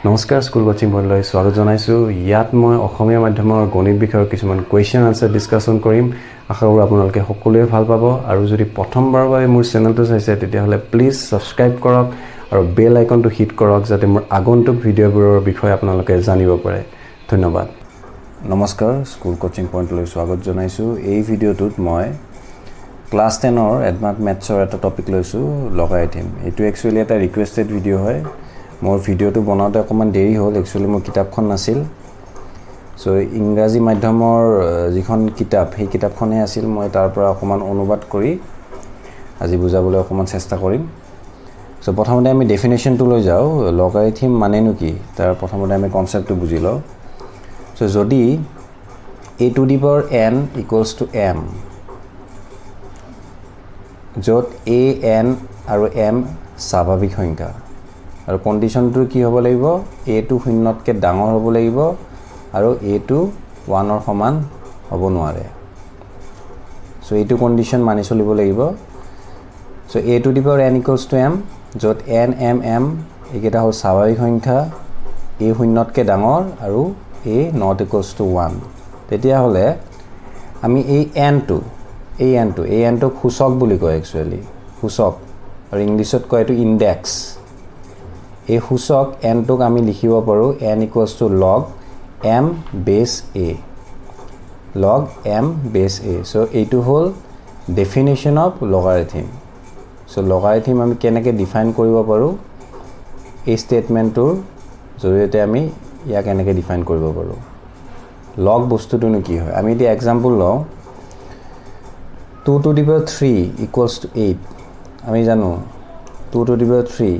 নমস্কাৰ school coaching পইণ্টলৈ স্বাগত জনাইছোঁ। ইয়াত মই অসমীয়া মাধ্যমৰ গণিত বিষয়ৰ কিছুমান কুৱেশ্যন আনসাৰ ডিছকাশ্যন কৰিম। আশা কৰোঁ আপোনালোকে সকলোৱে ভাল পাব। আৰু যদি প্ৰথমবাৰৰ বাবে মোৰ চেনেলটো চাইছে তেতিয়াহ'লে প্লিজ ছাবস্ক্ৰাইব কৰক আৰু বেল আইকনটো হিট কৰক যাতে মোৰ আগন্তুক ভিডিঅ'বোৰৰ বিষয়ে আপোনালোকে জানিব পাৰে। ধন্যবাদ। নমস্কাৰ স্কুল কোচিং পইণ্টলৈ স্বাগত জনাইছোঁ। এই ভিডিঅ'টোত মই ক্লাছ 10ৰ এডভান্স মেথছৰ এটা টপিক লৈছোঁ, লগাৰিথম। এইটো একচুৱেলি এটা ৰিকুৱেষ্টেড ভিডিঅ' হয়। মোৰ ভিডিঅ'টো বনাওঁতে অকণমান দেৰি হ'ল, একচুৱেলি মোৰ কিতাপখন নাছিল। চ' ইংৰাজী মাধ্যমৰ যিখন কিতাপ সেই কিতাপখনেই আছিল। মই তাৰ পৰা অকণমান অনুবাদ কৰি আজি বুজাবলৈ অকণমান চেষ্টা কৰিম। চ' প্ৰথমতে আমি ডেফিনেশ্যনটো লৈ যাওঁ। লগাৰিথম মানেনো কি তাৰ প্ৰথমতে আমি কনচেপ্টটো বুজি লওঁ। চ' যদি a to the power n equals to m, য'ত a, n আৰু m স্বাভাৱিক সংখ্যা আৰু কণ্ডিশ্যনটো কি হ'ব লাগিব, a টো শূন্যতকৈ ডাঙৰ হ'ব লাগিব আৰু a টো 1ৰ সমান হ'ব নোৱাৰে। চ' এইটো কণ্ডিশ্যন মানি চলিব লাগিব। চ' a to the power n equals to m, য'ত n, m, m এইকেইটা হ'ল স্বাভাৱিক সংখ্যা, a শূন্যতকৈ ডাঙৰ আৰু a not equals to 1, তেতিয়াহ'লে আমি এই nটোক সূচক বুলি কয়। একচুৱেলি সূচক আৰু ইংলিছত কয় এইটো ইণ্ডেক্স। এই সূচক nটোক আমি লিখিব পাৰোঁ n equals to log m base a, log m base a। চ' এইটো হ'ল ডেফিনেশ্যন অফ লগাৰিথম। চ' লগাৰিথম আমি কেনেকৈ ডিফাইন কৰিব পাৰোঁ, এই ষ্টেটমেণ্টটোৰ জৰিয়তে আমি ইয়াক এনেকৈ ডিফাইন কৰিব পাৰোঁ। লগ বস্তুটোনো কি হয়, আমি এতিয়া এক্সাম্পল লওঁ। 2 to the power 3 equals to 8, আমি জানো 2 to the power 3।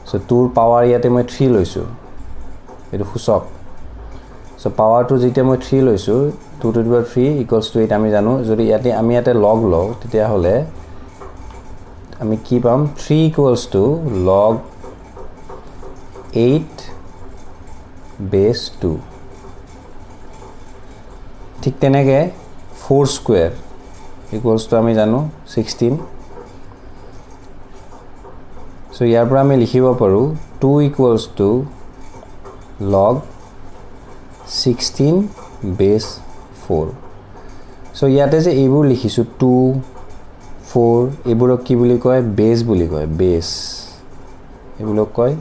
চ' 2ৰ পাৱাৰ ইয়াতে মই 3 লৈছোঁ, এইটো সূচক। চ' পাৱাৰটো যেতিয়া মই 3 লৈছোঁ, 2 to the power 3 equals to 8 আমি জানো। যদি আমি ইয়াতে লগ লওঁ তেতিয়াহ'লে আমি কি পাম, 3 equals to log 8 base 2। ঠিক তেনেকৈ 4 square equals to আমি জানো 16। চ' ইয়াৰ পৰা আমি লিখিব পাৰোঁ 2 equals to log 16 base 4। চ' ইয়াতে যে এইবোৰ লিখিছোঁ 2, 4 এইবোৰক কি বুলি কয়, বেছ বুলি কয়, বেছ। এইবোৰক কয়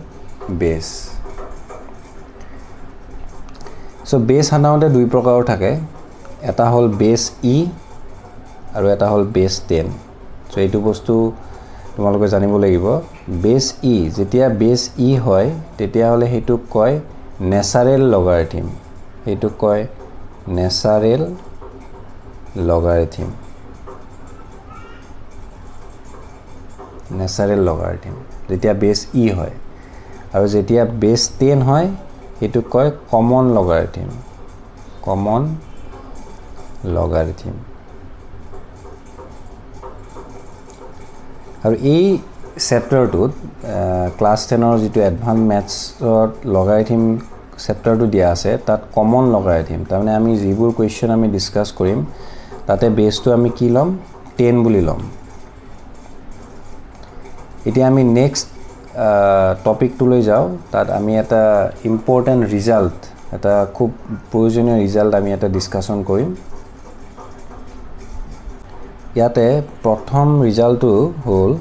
বেছ। চ' বেছ সাধাৰণতে দুই প্ৰকাৰৰ থাকে, এটা হ'ল বেছ ই আৰু এটা হ'ল বেছ 10। চ' এইটো বস্তু তোমালোকে জানিব লাগিব। বেছ ই, যেতিয়া বেছ ই হয় তেতিয়াহ'লে সেইটোক কয় নেচাৰেল লগাৰিথম। সেইটোক কয় নেচাৰেল লগাৰিথম। নেচাৰেল লগাৰিথম যেতিয়া বেছ ই হয়। আৰু যেতিয়া বেছ 10 হয় সেইটোক কয় কমন লগাৰিথম। কমন লগাৰিথম। আৰু এই চেপ্টাৰটোত ক্লাছ 10ৰ যিটো এডভান্স মেথছত লগাৰিথম চেপ্টাৰটো দিয়া আছে, তাত কমন লগাৰিথম, তাৰমানে আমি যিবোৰ কুৱেশ্যন আমি ডিছকাছ কৰিম তাতে বেছটো আমি কি ল'ম, 10 বুলি ল'ম। এতিয়া আমি নেক্সট টপিকটোলৈ যাওঁ। তাত আমি এটা ইম্পৰ্টেণ্ট ৰিজাল্ট, এটা খুব প্ৰয়োজনীয় ৰিজাল্ট আমি এটা ডিছকাশ্যন কৰিম। ইয়াতে প্ৰথম ৰিজাল্টটো হ'ল,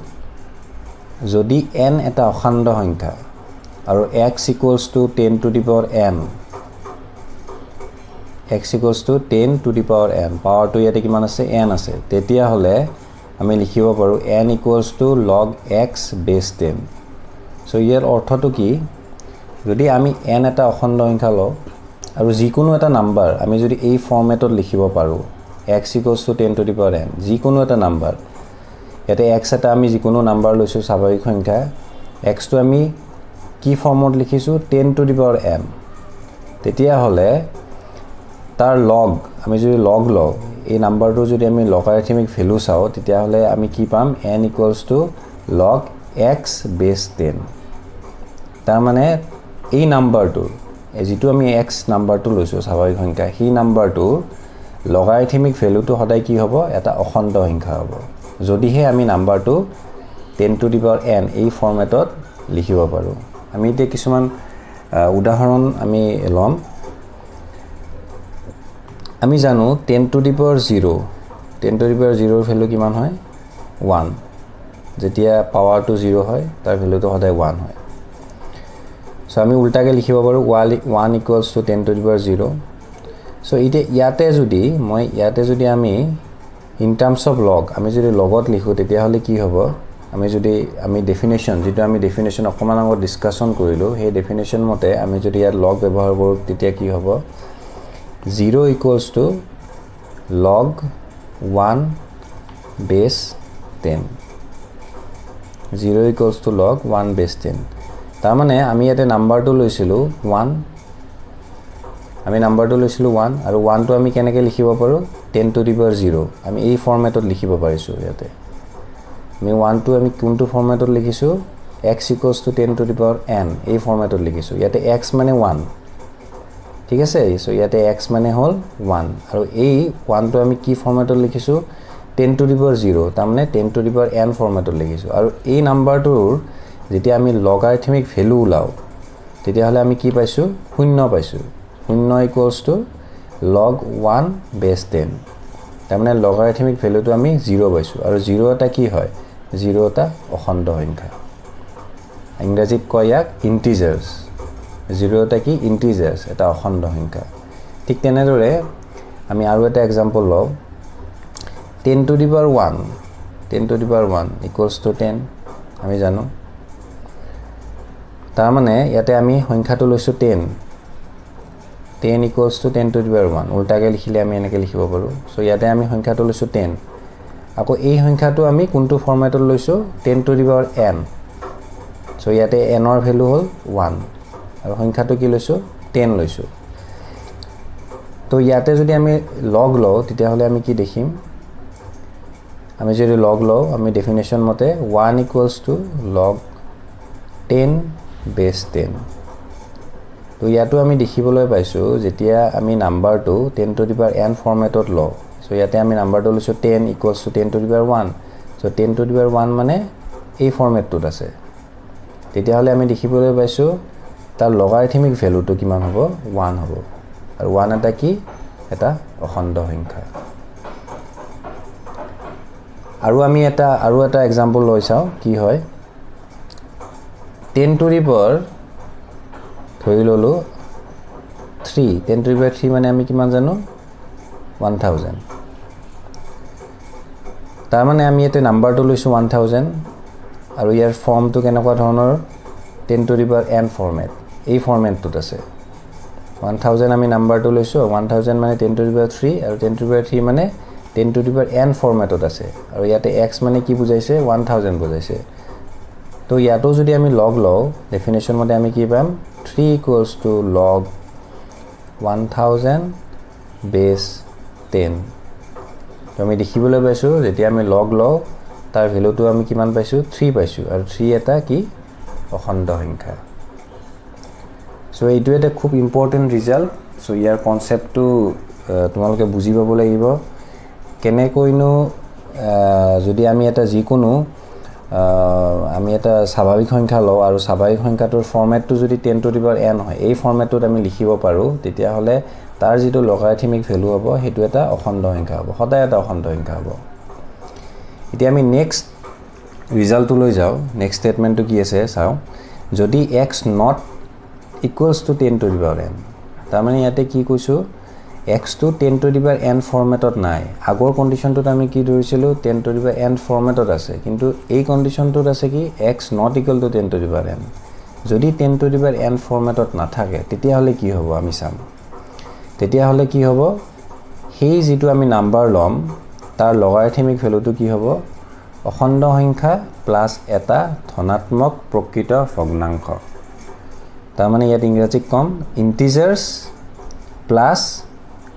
যদি n এটা অখণ্ড সংখ্যা আৰু x equals to 10 to the power n, x equals to 10 to the power n, পাৱাৰটো ইয়াতে কিমান আছে, n আছে, তেতিয়াহ'লে আমি লিখিব পাৰোঁ n equals to log x base 10। চ' ইয়াৰ অৰ্থটো কি, যদি আমি n এটা অখণ্ড সংখ্যা লওঁ আৰু যিকোনো এটা নাম্বাৰ আমি যদি এই ফৰ্মেটত লিখিব পাৰোঁ, x equals to 10 to the power n, যিকোনো এটা নাম্বাৰ, ইয়াতে x এটা আমি যিকোনো নাম্বাৰ লৈছোঁ স্বাভাৱিক সংখ্যা, xটো আমি কি ফৰ্মত লিখিছোঁ, 10 to the power n, তেতিয়াহ'লে তাৰ লগ, আমি যদি লগ লওঁ, এই নাম্বাৰটো যদি আমি লগাৰিথমিক ভেলু চাওঁ তেতিয়াহ'লে আমি কি পাম, n equals to log x base 10। তাৰমানে এই নাম্বাৰটোৰ, যিটো আমি x নাম্বাৰটো লৈছোঁ স্বাভাৱিক সংখ্যা, সেই নাম্বাৰটোৰ লগাৰিথমিক ভেলুটো সদায় কি হ'ব, এটা অখণ্ড সংখ্যা হ'ব, যদিহে আমি নাম্বাৰটো 10 to the power n এই ফৰ্মেটত লিখিব পাৰোঁ। আমি এতিয়া কিছুমান উদাহৰণ আমি লম আমি জানো 10 to the power 0 10 to the power 0 ৰ ভ্যালু কিমান হয় 1 যেতিয়া পাৱাৰ টু 0 হয় তাৰ ভ্যালুটো সদায় 1 হয় সো আমি উল্টাকে লিখিব পাৰো 1 equals to 10 to the power 0 so ইতে ইয়াতে যদি আমি in terms of log আমি যদি লগত লিখো তেতিয়া হলে কি হ'ব আমি ডেফিনেশন যেটো আমি ডেফিনেশন অকমান আগত ডিসকাশন কৰিলো সেই ডেফিনেশন মতে আমি যদি ইয়াত log ব্যৱহাৰ কৰো তেতিয়া কি হ'ব 0 equals to log 1 base 10 0 equals to log 1 base 10 তাৰ মানে আমি ইয়াতে নাম্বাৰটো লৈছিলো 1 আমি নাম্বাৰটো লৈছিলো 1 আৰু 1 টো আমি কেনেকৈ লিখিব পাৰো 10 to the power 0 আমি এই ফৰম্যাটত লিখিব পাৰিছো ইয়াতে আমি 1 টো আমি কোনটো ফৰম্যাটত লিখিছো x equals to 10 to the power n এই ফৰম্যাটত লিখিছো ইয়াতে x মানে 1 ঠিক আছে সো ইয়াতে x মানে হল 1 আৰু এই 1 টো আমি কি ফৰম্যাটত লিখিছো 10 to the power 0 তাৰ মানে 10 to the power n ফৰম্যাটত লিখিছো আৰু এই নাম্বাৰটোৰ যেতিয়া আমি লগাৰিথমিক ভ্যালু উলাও তেতিয়া হলে আমি কি পাইছো শূন্য পাইছো 0 equals to log 1 base 10 তাৰ মানে লগাৰিথমিক ভ্যালুটো আমি 0 পাইছো আৰু 0 এটা কি হয় 0 এটা অখণ্ড সংখ্যা ইংৰাজীত কয় ইয়াক ইন্টিজাৰ্স 0 এটা কি ইন্টিজাৰ্স এটা অখণ্ড সংখ্যা ঠিক তেনেদৰে আমি আৰু এটা एग्जांपल লও 10 to the power 1 equals to 10 আমি জানো তাৰ মানে ইয়াতে আমি সংখ্যাটো লৈছো 10 equals to 10 to the power 1 উল্টাকে লিখিলে আমি এনেকৈ লিখিব পাৰো সো ইয়াতে আমি সংখ্যাটো লৈছো 10 আকৌ এই সংখ্যাটো আমি কোনটো ফৰম্যাটত লৈছো 10 to the power n so ইয়াতে n ৰ ভ্যালু হল 1 আৰু সংখ্যাটো কি লৈছো 10 লৈছো তো ইয়াতে যদি আমি লগ লও তেতিয়া হলে আমি কি দেখিম আমি যদি লগ লও আমি ডেফিনেশন মতে 1 equals to log 10 base 10 তো ইয়াতো আমি দেখিবলৈ পাইছো যেতিয়া আমি নাম্বাৰটো 10 to the power n ফৰম্যাটত লও সো ইয়াতে আমি নাম্বাৰটো লৈছো 10 equals to 10 to the power 1 so 10 to the power 1 মানে এই ফৰম্যাটটোত আছে তেতিয়া হলে আমি দেখিবলৈ পাইছো তাৰ লগাৰিথমিক ভ্যালুটো কিমান হ'ব 1 হ'ব আৰু 1 এটা কি এটা অখণ্ড সংখ্যা আৰু আমি এটা एग्जांपल লৈ চাও কি হয় 10 to the power ধৰি ললো 3 10 to the power 3 মানে আমি কিমান জানো 1000 তাৰ মানে আমি এতে নাম্বাৰটো লৈছো 1000 আৰু ইয়াৰ ফৰ্মটো কেনেকুৱা ধৰণৰ 10 to the power n format এই ফৰম্যাটটোত আছে 1000 আমি নাম্বাৰটো লৈছো 1000 মানে 10 to the power 3 আৰু 10 to the power 3 মানে 10 to the power n ফৰম্যাটত আছে আৰু ইয়াতে x মানে কি বুজাইছে 1000 বুজাইছে তো ইয়াতো যদি আমি লগ লও ডেফিনেশন মতে আমি কি পাম 3 equals to log 1000 base 10 তো আমি দেখিবলৈ পাইছো যেতিয়া আমি লগ লও তাৰ ভ্যালুটো আমি কিমান পাইছো 3 পাইছো আৰু 3 এটা কি অখণ্ড সংখ্যা সো এইটো এটা খুব ইম্পৰ্টেন্ট ৰিজাল্ট সো ইয়াৰ কনসেপ্টটো তোমালোকে বুজি পাব লাগিব কেনেকৈনো যদি আমি এটা যিকোনো আমি এটা স্বাভাৱিক সংখ্যা লও আৰু স্বাভাৱিক সংখ্যাটোৰ ফৰম্যাটটো যদি 10 to the power n হয় এই ফৰম্যাটটোত আমি লিখিব পাৰো তেতিয়া হলে তাৰ যেটো লগাৰিথমিক ভ্যালু হ'ব হেতু এটা অখণ্ড সংখ্যা হ'ব সদায় এটা অখণ্ড সংখ্যা হ'ব এতিয়া আমি নেক্সট ৰিজাল্টটো লৈ যাও নেক্সট স্টেটমেন্টটো কি আছে চাও যদি x not equals to 10 to the power n তাৰ মানে ইয়াতে কি কৈছো x to 10 to the power n ফৰম্যাটত নাই আগৰ কন্ডিশনটোত আমি কি ধৰিছিলো 10 to the power n ফৰম্যাটত আছে কিন্তু এই কন্ডিশনটোত আছে কি x not equal to 10 to the power n যদি 10 to the power n ফৰম্যাটত না থাকে তেতিয়া হলে কি হ'ব আমি চাম তেতিয়া হলে কি হ'ব হেই যেটো আমি নাম্বাৰ লম তাৰ লগাৰিথমিক ভ্যালুটো কি হ'ব অখণ্ড সংখ্যা প্লাস এটা ধনাত্মক প্ৰকৃত ভগ্নাংশ তাৰ মানে ইয়াত ইংৰাজীত কম ইন্টিজাৰ্স plus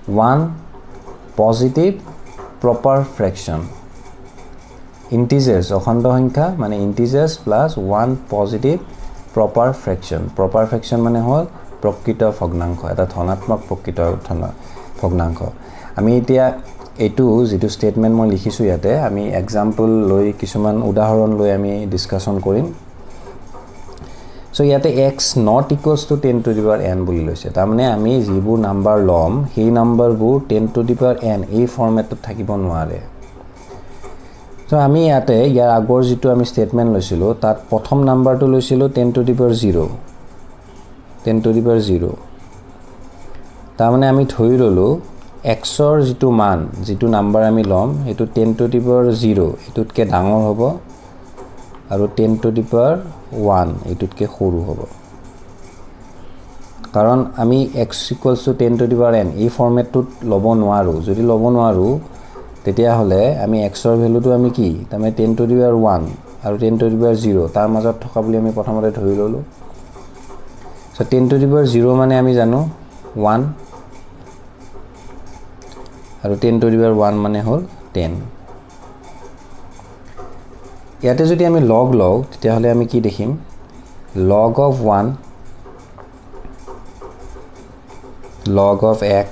1 positive proper fraction integers অখণ্ড সংখ্যা মানে integers plus 1 positive proper fraction মানে হল প্ৰকৃত ভগ্নাংশ এটা ধনাত্মক প্ৰকৃত ভগ্নাংশ আমি এতিয়া এটো যেটো স্টেটমেন্ট মই লিখিছো ইয়াতে আমি एग्जांपल লৈ কিছুমান উদাহৰণ লৈ আমি ডিসকাশন কৰিম সো চ' ইয়াতে x not equals to 10 to the power n বুলি লৈছে তাৰমানে আমি যিবোৰ নাম্বাৰ ল'ম সেই নাম্বাৰবোৰ 10 টু দি পাৱাৰ n এই ফৰ্মেটত থাকিব নোৱাৰে চ' আমি ইয়াতে ইয়াৰ আগৰ যিটো আমি ষ্টেটমেণ্ট লৈছিলোঁ তাত প্ৰথম নাম্বাৰটো লৈছিলোঁ 10 to the power 0 10 to the power 0 তাৰমানে আমি ধৰি ল'লোঁ এক্সৰ যিটো মান যিটো নাম্বাৰ আমি ল'ম সেইটো 10 টু দি পাৱাৰ 0 এইটোতকৈ ডাঙৰ হ'ব আৰু 10 টু দি পাৱাৰ 1 এইটোতকৈ সৰু হ'ব কাৰণ আমি x equals to 10 to the power n এই ফৰ্মেটটোত ল'ব নোৱাৰোঁ যদি ল'ব নোৱাৰোঁ তেতিয়াহ'লে আমি এক্সৰ ভেলুটো আমি কি তাৰমানে 10 টু দি পাৱাৰ 1 আৰু 10 টু দি পাৱাৰ 0 তাৰ মাজত থকা বুলি আমি প্ৰথমতে ধৰি ল'লোঁ চ' 10 টু দি পাৱাৰ 0 মানে আমি জানো 1 আৰু 10 টু দি পাৱাৰ 1 মানে হ'ল 10 ইয়াতে যদি আমি লগ লওঁ তেতিয়াহ'লে আমি কি দেখিম log of 1 log of x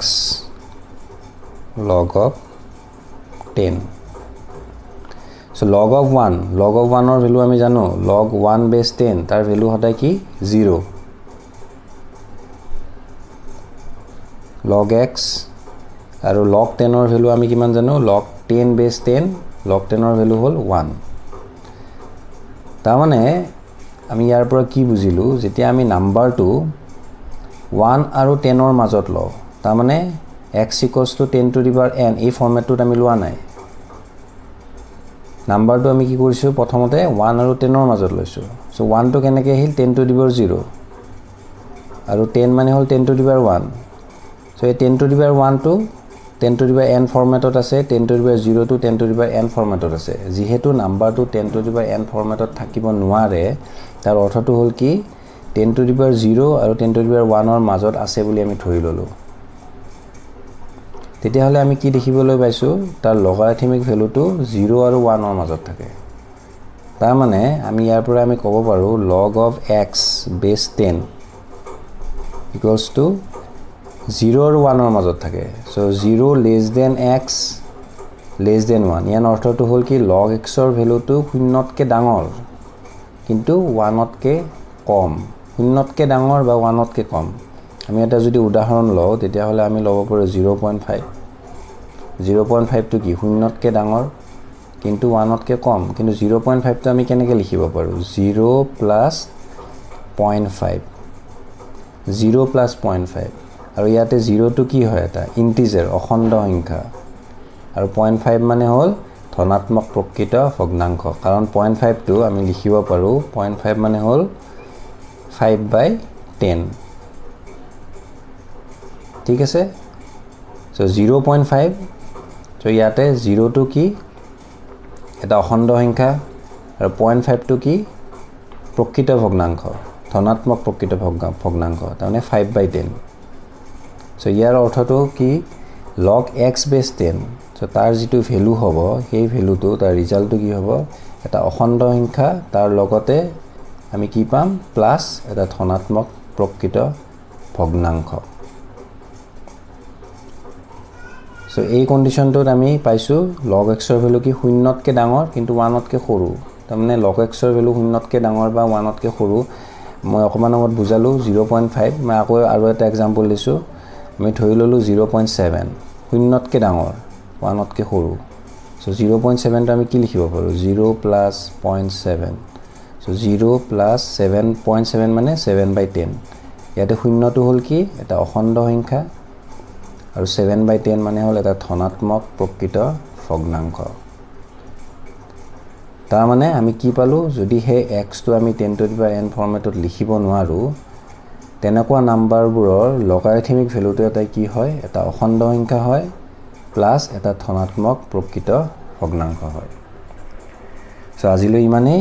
log of 10 so log of 1 ৰ ভেলু আমি জানো log 1 base 10 তাৰ ভেলু হদাই কি 0 log x আৰু log 10 ৰ ভেলু আমি কিমান জানো log 10 base 10 log 10 ৰ ভেলু হ'ল 1 তাৰমানে আমি ইয়াৰ পৰা কি বুজিলোঁ যেতিয়া আমি নাম্বাৰটো 1 আৰু 10 ৰ মাজত লওঁ তাৰমানে x equals to 10 to the power n এই ফৰ্মেটটোত আমি লোৱা নাই নাম্বাৰটো আমি কি কৰিছোঁ প্ৰথমতে 1 আৰু 10 ৰ মাজত লৈছোঁ চ' 1 টো কেনেকৈ আহিল 10 টু দি পাৱাৰ 0 আৰু 10 মানে হ'ল 10 টু দি পাৱাৰ 1 চ' এই 10 টু দি পাৱাৰ 1 টো 10 টু দি পাৱাৰ n ফৰ্মেটত আছে 10 টু দি পাৱাৰ 0 টো 10 টু দি পাৱাৰ n ফৰ্মেটত আছে যিহেতু নাম্বাৰটো 10 টু দি পাৱাৰ n ফৰ্মেটত থাকিব নোৱাৰে তাৰ অৰ্থটো হ'ল কি 10 টু দি পাৱাৰ 0 আৰু 10 টু দি পাৱাৰ 1 ৰ মাজত আছে বুলি আমি ধৰি ল'লোঁ তেতিয়াহ'লে আমি কি দেখিবলৈ পাইছোঁ তাৰ লগাৰিথমিক ভেলুটো 0 আৰু 1 ৰ মাজত থাকে তাৰমানে আমি ইয়াৰ পৰা আমি ক'ব পাৰোঁ log of x base 10 equals to 0 আৰু 1 ৰ মাজত থাকে so' 0 less than x less than 1 ইয়াৰ অৰ্থটো হ'ল কি log x ৰ ভেলুটো শূন্যতকৈ ডাঙৰ কিন্তু 1তকৈ কম শূন্যতকৈ ডাঙৰ বা 1তকৈ কম আমি এটা যদি উদাহৰণ লওঁ তেতিয়াহ'লে আমি ল'ব পাৰোঁ 0.5 টো কি শূন্যতকৈ ডাঙৰ কিন্তু 1তকৈ কম কিন্তু 0.5 টো আমি কেনেকৈ লিখিব পাৰোঁ 0 প্লাছ 0.5 0 প্লাছ 0.5 আৰু ইয়াতে 0 টো কি হয় এটা ইণ্টিজাৰ অখণ্ড সংখ্যা আৰু 0.5 মানে হ'ল ধনাত্মক প্ৰকৃত ভগ্নাংশ কাৰণ 0.5 টো আমি লিখিব পাৰোঁ 0.5 মানে হ'ল 5/10 ঠিক আছে চ' 0.5 চ' ইয়াতে 0 টো কি এটা অখণ্ড সংখ্যা আৰু 0.5 টো কি প্ৰকৃত ভগ্নাংশ ধনাত্মক প্ৰকৃত ভগ্নাংশ তাৰমানে 5/10 চ' ইয়াৰ অৰ্থটো কি log x base 10 চ' তাৰ যিটো ভেলু হ'ব সেই ভেলুটো তাৰ ৰিজাল্টটো কি হ'ব এটা অখণ্ড সংখ্যা তাৰ লগতে আমি কি পাম প্লাছ এটা ধনাত্মক প্ৰকৃত ভগ্নাংশ চ' এই কণ্ডিশ্যনটোত আমি পাইছোঁ log x ৰ ভেলু কি শূন্যতকৈ ডাঙৰ কিন্তু 1তকৈ সৰু তাৰমানে log x ৰ ভেলু শূন্যতকৈ ডাঙৰ বা 1তকৈ সৰু মই অকণমান আগত বুজালোঁ 0.5 মই আকৌ আৰু এটা এক্সাম্পল দিছোঁ আমি ধৰি ল'লোঁ 0.7 শূন্যতকৈ ডাঙৰ 1তকৈ সৰু চ' 0.7 টো আমি কি লিখিব পাৰোঁ 0 প্লাছ 0.7 চ' 0 প্লাছ 7.7 মানে 7/10 ইয়াতে শূন্যটো হ'ল কি এটা অখণ্ড সংখ্যা আৰু 7/10 মানে হ'ল এটা ধনাত্মক প্ৰকৃত ভগ্নাংশ তাৰমানে আমি কি পালোঁ যদি সেই x টো আমি 10 টু দি পাৱাৰ n ফৰ্মেটত লিখিব নোৱাৰোঁ তেনেকুৱা নাম্বাৰবোৰৰ লগাৰিথমিক ভেলুটো এটা কি হয় এটা অখণ্ড সংখ্যা হয় প্লাছ এটা ধনাত্মক প্ৰকৃত ভগ্নাংশ হয় চ' আজিলৈ ইমানেই